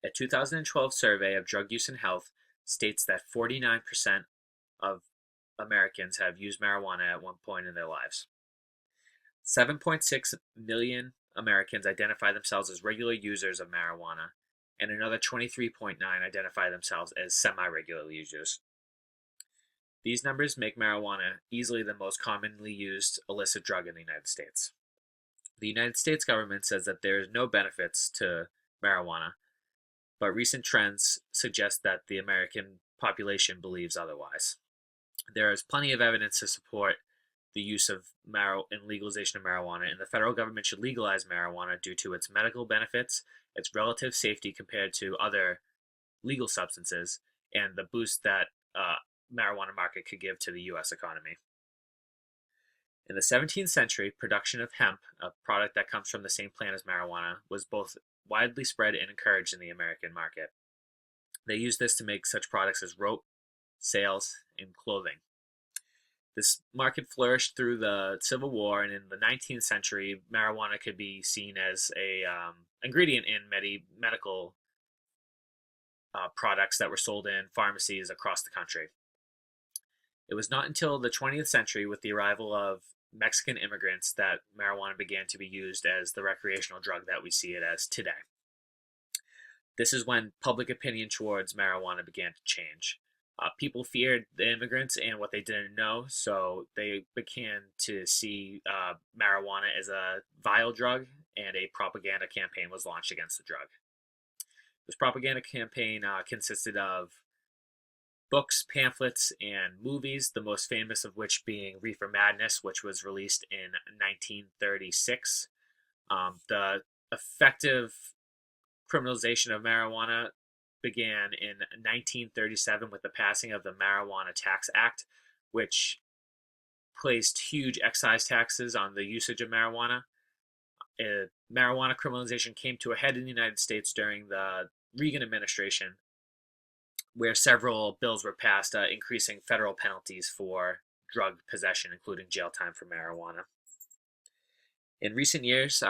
A 2012 survey of drug use and health states that 49% of Americans have used marijuana at one point in their lives. 7.6 million Americans identify themselves as regular users of marijuana, and another 23.9 identify themselves as semi-regular users. These numbers make marijuana easily the most commonly used illicit drug in the United States. The United States government says that there is no benefits to marijuana, but recent trends suggest that the American population believes otherwise. There is plenty of evidence to support the use of and legalization of marijuana, and the federal government should legalize marijuana due to its medical benefits, its relative safety compared to other legal substances, and the boost that marijuana market could give to the U.S. economy. In the 17th century, production of hemp, a product that comes from the same plant as marijuana, was both widely spread and encouraged in the American market. They used this to make such products as rope, sails, and clothing. This market flourished through the Civil War, and in the 19th century, marijuana could be seen as a ingredient in medical products that were sold in pharmacies across the country. It was not until the 20th century, with the arrival of Mexican immigrants, that marijuana began to be used as the recreational drug that we see it as today. This is when public opinion towards marijuana began to change. People feared the immigrants and what they didn't know, so they began to see marijuana as a vile drug, and a propaganda campaign was launched against the drug. This propaganda campaign consisted of books, pamphlets, and movies, the most famous of which being Reefer Madness, which was released in 1936. The effective criminalization of marijuana began in 1937 with the passing of the Marijuana Tax Act, which placed huge excise taxes on the usage of marijuana. Marijuana criminalization came to a head in the United States during the Reagan administration, where several bills were passed increasing federal penalties for drug possession, including jail time for marijuana. In recent years,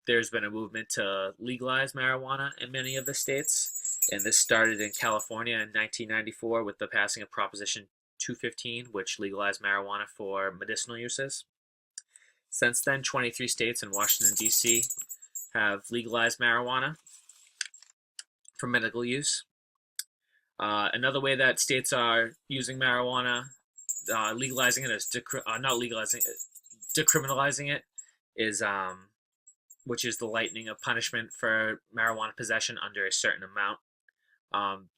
there's been a movement to legalize marijuana in many of the states, and this started in California in 1994 with the passing of Proposition 215, which legalized marijuana for medicinal uses. Since then, 23 states and Washington, D.C. have legalized marijuana for medical use. Another way that states are using marijuana, legalizing it, is not legalizing it, decriminalizing it, is which is the lightening of punishment for marijuana possession under a certain amount.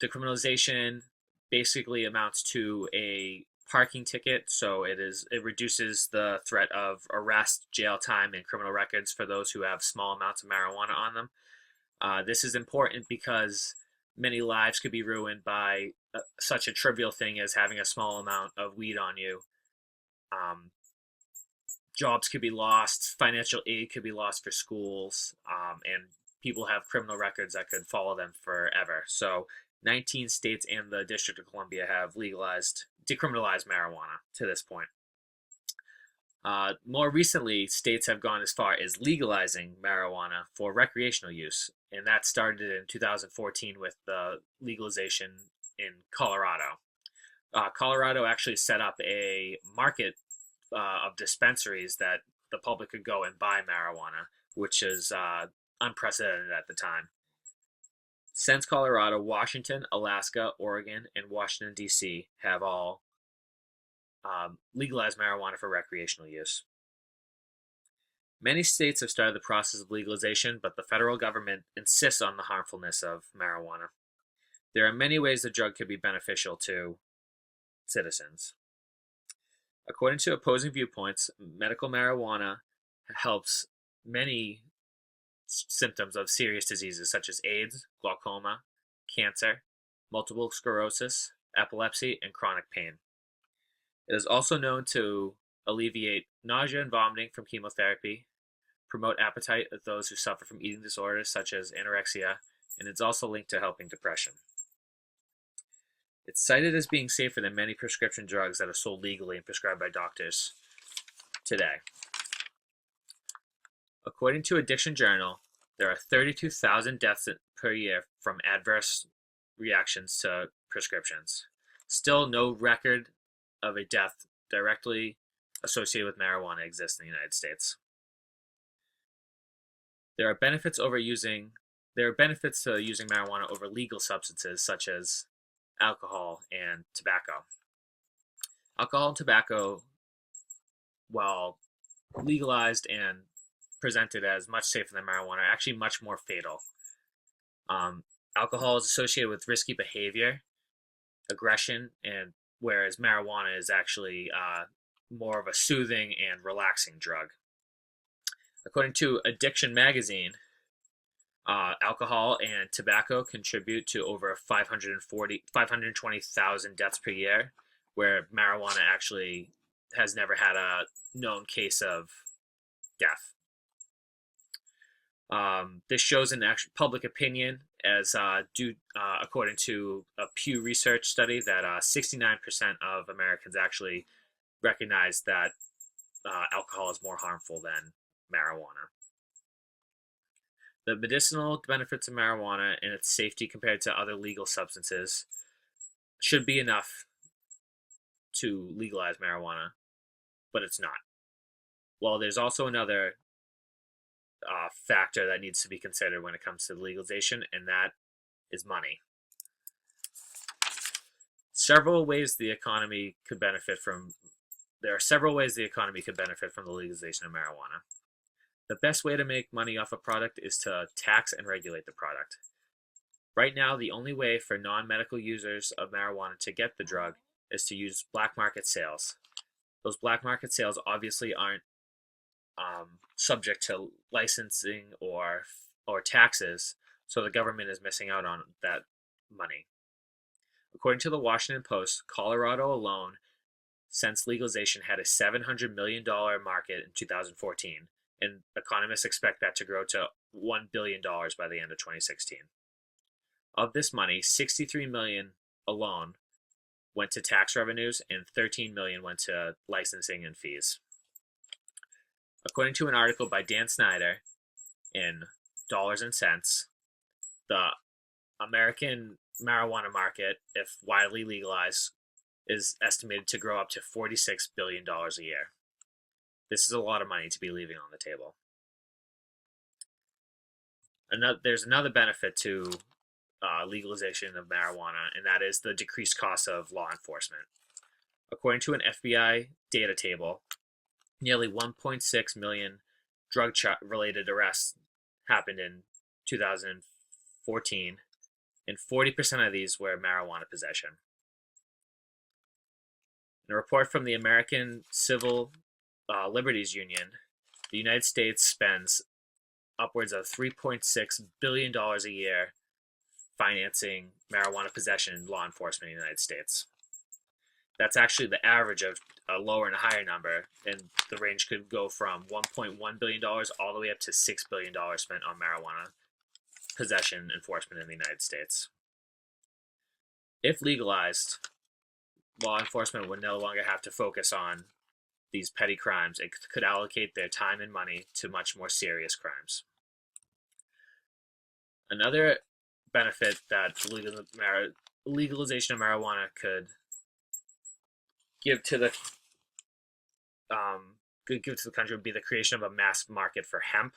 Decriminalization basically amounts to a parking ticket, so it reduces the threat of arrest, jail time, and criminal records for those who have small amounts of marijuana on them. This is important because many lives could be ruined by such a trivial thing as having a small amount of weed on you. Jobs could be lost, financial aid could be lost for schools, and people have criminal records that could follow them forever. So 19 states and the District of Columbia have decriminalized marijuana to this point. More recently, states have gone as far as legalizing marijuana for recreational use, and that started in 2014 with the legalization in Colorado. Colorado actually set up a market of dispensaries that the public could go and buy marijuana, which is unprecedented at the time. Since Colorado, Washington, Alaska, Oregon, and Washington, D.C. have all legalized marijuana for recreational use. Many states have started the process of legalization, but the federal government insists on the harmfulness of marijuana. There are many ways the drug could be beneficial to citizens. According to opposing viewpoints, medical marijuana helps many symptoms of serious diseases such as AIDS, glaucoma, cancer, multiple sclerosis, epilepsy, and chronic pain. It is also known to alleviate nausea and vomiting from chemotherapy, promote appetite of those who suffer from eating disorders such as anorexia, and it's also linked to helping depression. It's cited as being safer than many prescription drugs that are sold legally and prescribed by doctors today. According to Addiction Journal, There are 32,000 deaths per year from adverse reactions to prescriptions. Still, no record of a death directly associated with marijuana exists in the United States. There are benefits to using marijuana over legal substances such as alcohol and tobacco. Alcohol and tobacco, while legalized and presented as much safer than marijuana, are actually much more fatal. Alcohol is associated with risky behavior, aggression, and whereas marijuana is actually more of a soothing and relaxing drug. According to Addiction Magazine, alcohol and tobacco contribute to over 520,000 deaths per year, where marijuana actually has never had a known case of death. This shows in public opinion, as according to a Pew Research study, that 69% of Americans actually recognize that alcohol is more harmful than marijuana. The medicinal benefits of marijuana and its safety compared to other legal substances should be enough to legalize marijuana, but it's not. Well, there's also another factor that needs to be considered when it comes to legalization, and that is money. There are several ways the economy could benefit from the legalization of marijuana. The best way to make money off a product is to tax and regulate the product. Right now, the only way for non-medical users of marijuana to get the drug is to use black market sales. Those black market sales obviously aren't subject to licensing or taxes, so the government is missing out on that money. According to the Washington Post, Colorado alone, since legalization, had a $700 million market in 2014, and economists expect that to grow to $1 billion by the end of 2016. Of this money, $63 million alone went to tax revenues and $13 million went to licensing and fees. According to an article by Dan Snyder in Dollars and Cents, the American marijuana market, if widely legalized, is estimated to grow up to $46 billion a year. This is a lot of money to be leaving on the table. There's another benefit to legalization of marijuana, and that is the decreased cost of law enforcement. According to an FBI data table, nearly 1.6 million drug-related arrests happened in 2014, and 40% of these were marijuana possession. In a report from the American Civil Liberties Union, the United States spends upwards of $3.6 billion a year financing marijuana possession in law enforcement in the United States. That's actually the average of a lower and a higher number, and the range could go from $1.1 billion all the way up to $6 billion spent on marijuana possession enforcement in the United States. If legalized, law enforcement would no longer have to focus on these petty crimes. It could allocate their time and money to much more serious crimes. Another benefit that legalization of marijuana could give to the country would be the creation of a mass market for hemp.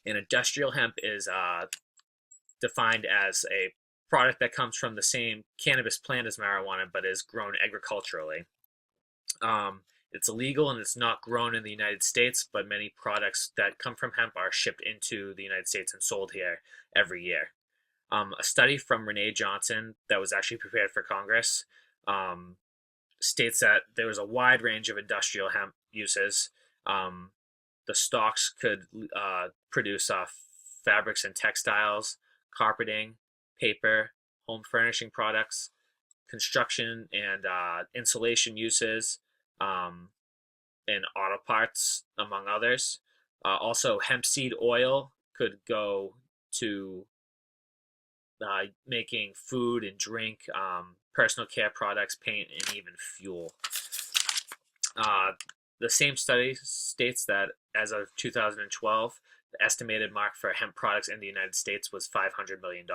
And industrial hemp is defined as a product that comes from the same cannabis plant as marijuana, but is grown agriculturally. It's illegal and it's not grown in the United States, but many products that come from hemp are shipped into the United States and sold here every year. A study from Renee Johnson that was actually prepared for Congress states that there was a wide range of industrial hemp uses. The stalks could produce fabrics and textiles, carpeting, paper, home furnishing products, construction and insulation uses, and auto parts, among others. Also, hemp seed oil could go to making food and drink, personal care products, paint, and even fuel. The same study states that as of 2012, The estimated mark for hemp products in the United States was $500 million.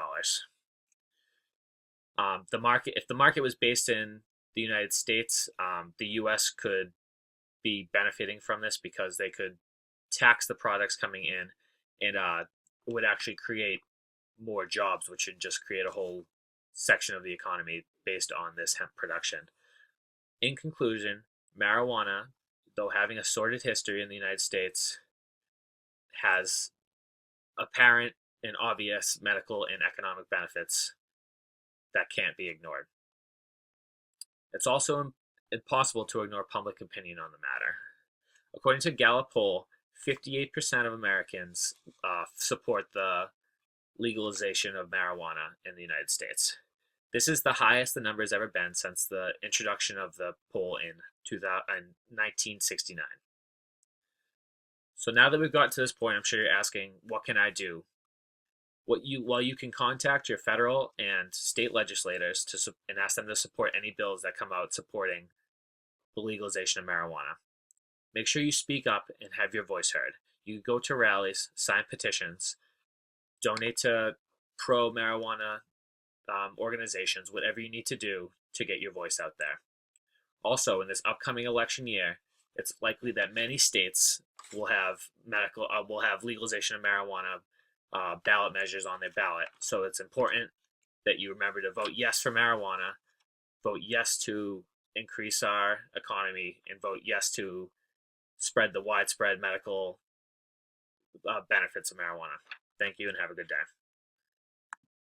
If the market was based in the United States, the U.S. could be benefiting from this because they could tax the products coming in, and it would actually create more jobs, which would just create a whole section of the economy based on this hemp production. In conclusion, marijuana, though having a sordid history in the United States, has apparent and obvious medical and economic benefits that can't be ignored. It's also impossible to ignore public opinion on the matter. According to a Gallup poll, 58% of Americans support the legalization of marijuana in the United States. This is the highest the number has ever been since the introduction of the poll in 1969. So now that we've got to this point, I'm sure you're asking, what can I do? Well, you can contact your federal and state legislators and ask them to support any bills that come out supporting the legalization of marijuana. Make sure you speak up and have your voice heard. You can go to rallies, sign petitions, donate to pro-marijuana organizations, whatever you need to do to get your voice out there. Also, in this upcoming election year, it's likely that many states will have legalization of marijuana ballot measures on their ballot. So it's important that you remember to vote yes for marijuana, vote yes to increase our economy, and vote yes to spread the widespread medical benefits of marijuana. Thank you and have a good day.